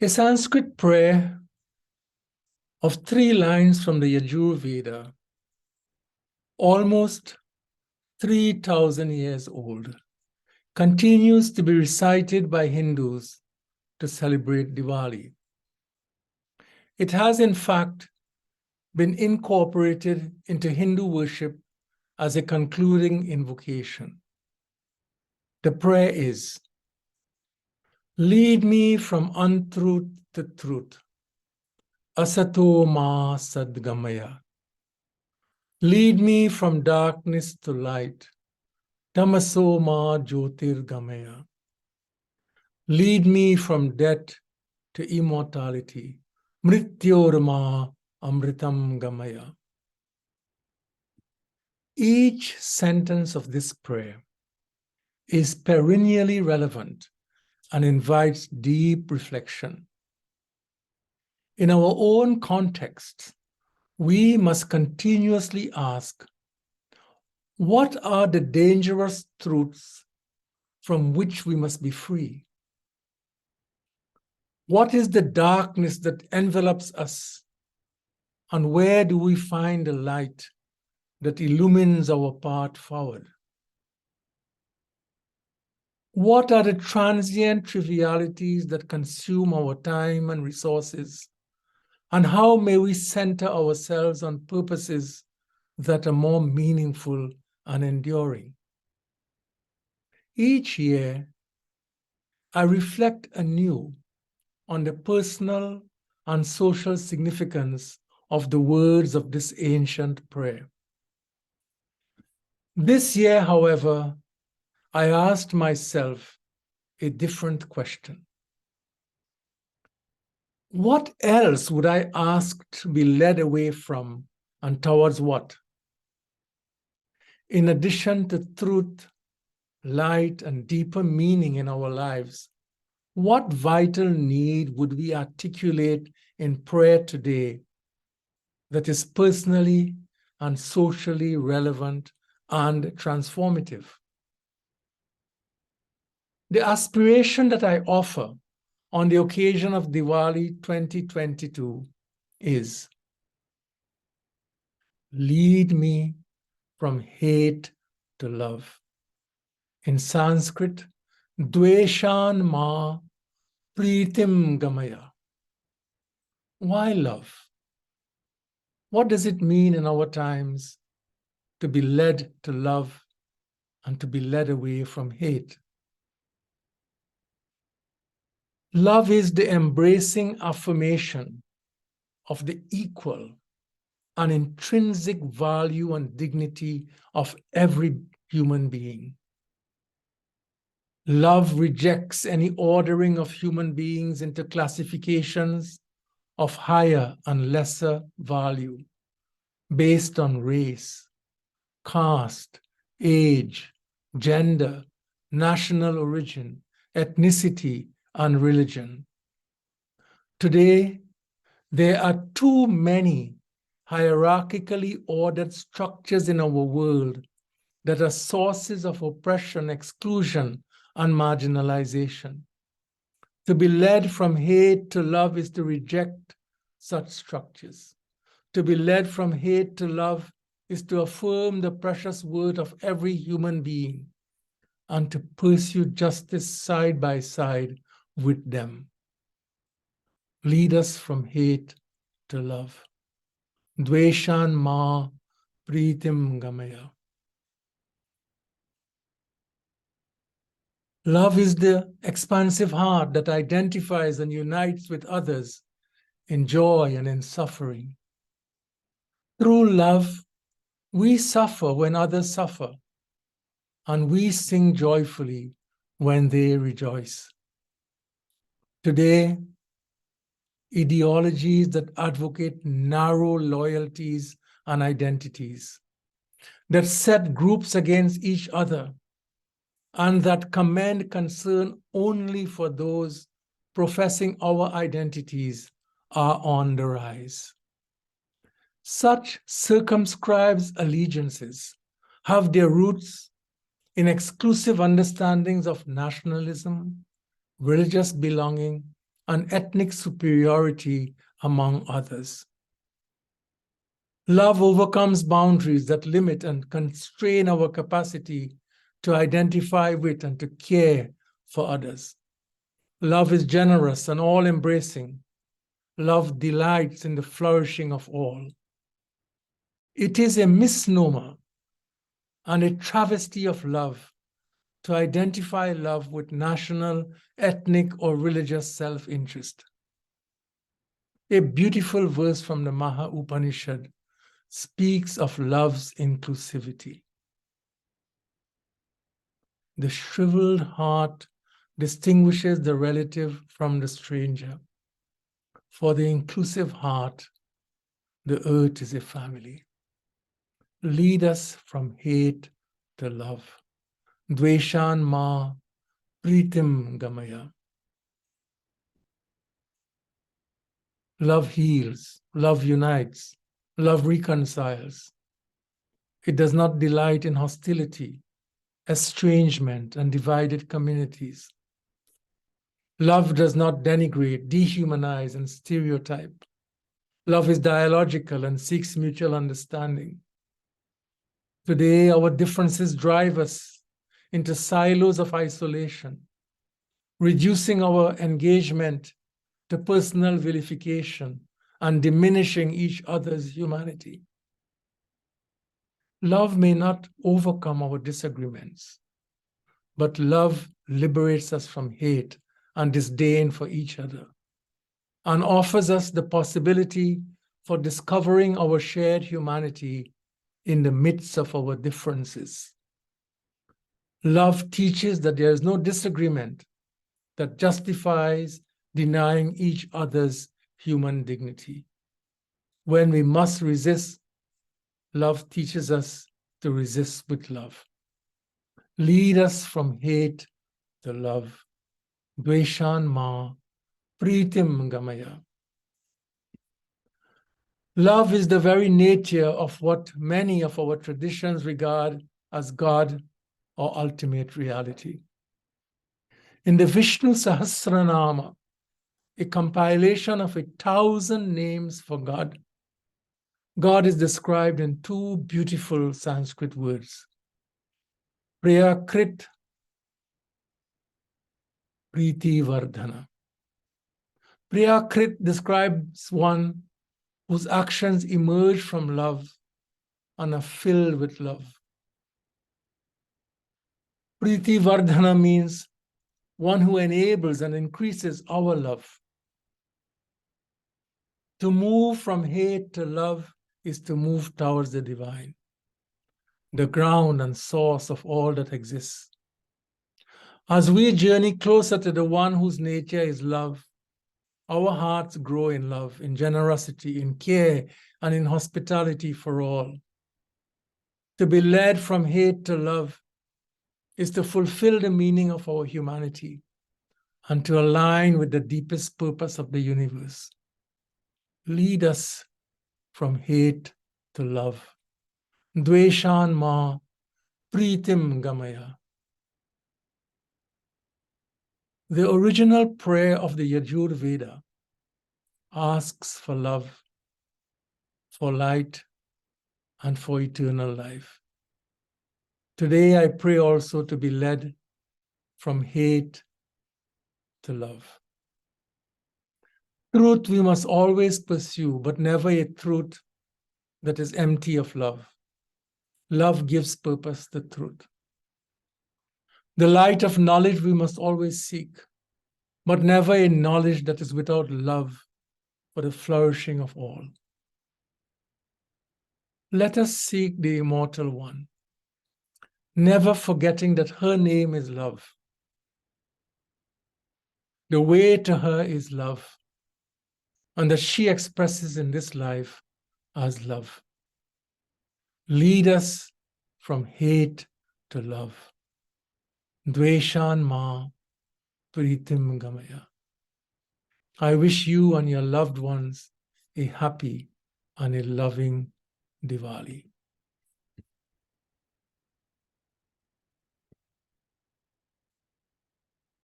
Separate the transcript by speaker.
Speaker 1: A Sanskrit prayer of 3 lines from the Yajurveda, almost 3,000 years old, continues to be recited by Hindus to celebrate Diwali. It has, in fact, been incorporated into Hindu worship as a concluding invocation. The prayer is, lead me from untruth to truth, asato ma sadgamaya. Lead me from darkness to light, tamaso ma jyotirgamaya. Lead me from death to immortality, mrityorma amritam gamaya. Each sentence of this prayer is perennially relevant and invites deep reflection. In our own context, we must continuously ask, what are the dangerous truths from which we must be free? What is the darkness that envelops us? And where do we find the light that illumines our path forward? What are the transient trivialities that consume our time and resources? And how may we center ourselves on purposes that are more meaningful and enduring? Each year, I reflect anew on the personal and social significance of the words of this ancient prayer. This year, however, I asked myself a different question. What else would I ask to be led away from and towards what? In addition to truth, light, and deeper meaning in our lives, what vital need would we articulate in prayer today that is personally and socially relevant and transformative? The aspiration that I offer on the occasion of Diwali 2022 is, lead me from hate to love. In Sanskrit, dveshan ma pritim gamaya. Why love? What does it mean in our times to be led to love and to be led away from hate? Love is the embracing affirmation of the equal and intrinsic value and dignity of every human being. Love rejects any ordering of human beings into classifications of higher and lesser value based on race, caste, age, gender, national origin, ethnicity, and religion. Today, there are too many hierarchically ordered structures in our world that are sources of oppression, exclusion, and marginalization. To be led from hate to love is to reject such structures. To be led from hate to love is to affirm the precious worth of every human being and to pursue justice side by side with them. Lead us from hate to love. Dveshan ma pritim gamaya. Love is the expansive heart that identifies and unites with others in joy and in suffering. Through love, we suffer when others suffer, and we sing joyfully when they rejoice. Today, ideologies that advocate narrow loyalties and identities, that set groups against each other, and that command concern only for those professing our identities are on the rise. Such circumscribed allegiances have their roots in exclusive understandings of nationalism, religious belonging, and ethnic superiority, among others. Love overcomes boundaries that limit and constrain our capacity to identify with and to care for others. Love is generous and all-embracing. Love delights in the flourishing of all. It is a misnomer and a travesty of love to identify love with national, ethnic, or religious self-interest. A beautiful verse from the Maha Upanishad speaks of love's inclusivity. The shriveled heart distinguishes the relative from the stranger. For the inclusive heart, the earth is a family. Lead us from hate to love. Dveshan ma pritim gamaya. Love heals, love unites, love reconciles. It does not delight in hostility, estrangement, and divided communities. Love does not denigrate, dehumanize, and stereotype. Love is dialogical and seeks mutual understanding. Today, our differences drive us into silos of isolation, reducing our engagement to personal vilification and diminishing each other's humanity. Love may not overcome our disagreements, but love liberates us from hate and disdain for each other, and offers us the possibility for discovering our shared humanity in the midst of our differences. Love teaches that there is no disagreement that justifies denying each other's human dignity. When we must resist, love teaches us to resist with love. Lead us from hate to love. Dveshan ma pritim gamaya. Love is the very nature of what many of our traditions regard as God or ultimate reality. In the Vishnu Sahasranama, a compilation of 1,000 names for God, God is described in two beautiful Sanskrit words, Priyakrit, Priti Vardhana. Priyakrit describes one whose actions emerge from love and are filled with love. Priti Vardhana means one who enables and increases our love. To move from hate to love is to move towards the divine, the ground and source of all that exists. As we journey closer to the one whose nature is love, our hearts grow in love, in generosity, in care, and in hospitality for all. To be led from hate to love is to fulfill the meaning of our humanity and to align with the deepest purpose of the universe. Lead us from hate to love. Dveshan ma pritim gamaya. The original prayer of the Yajur Veda asks for love, for light, and for eternal life. Today I pray also to be led from hate to love. Truth we must always pursue, but never a truth that is empty of love. Love gives purpose to truth. The light of knowledge we must always seek, but never a knowledge that is without love for the flourishing of all. Let us seek the immortal one, never forgetting that her name is love. The way to her is love, and that she expresses in this life as love. Lead us from hate to love. Dveshan ma pritim gamaya. I wish you and your loved ones a happy and a loving Diwali.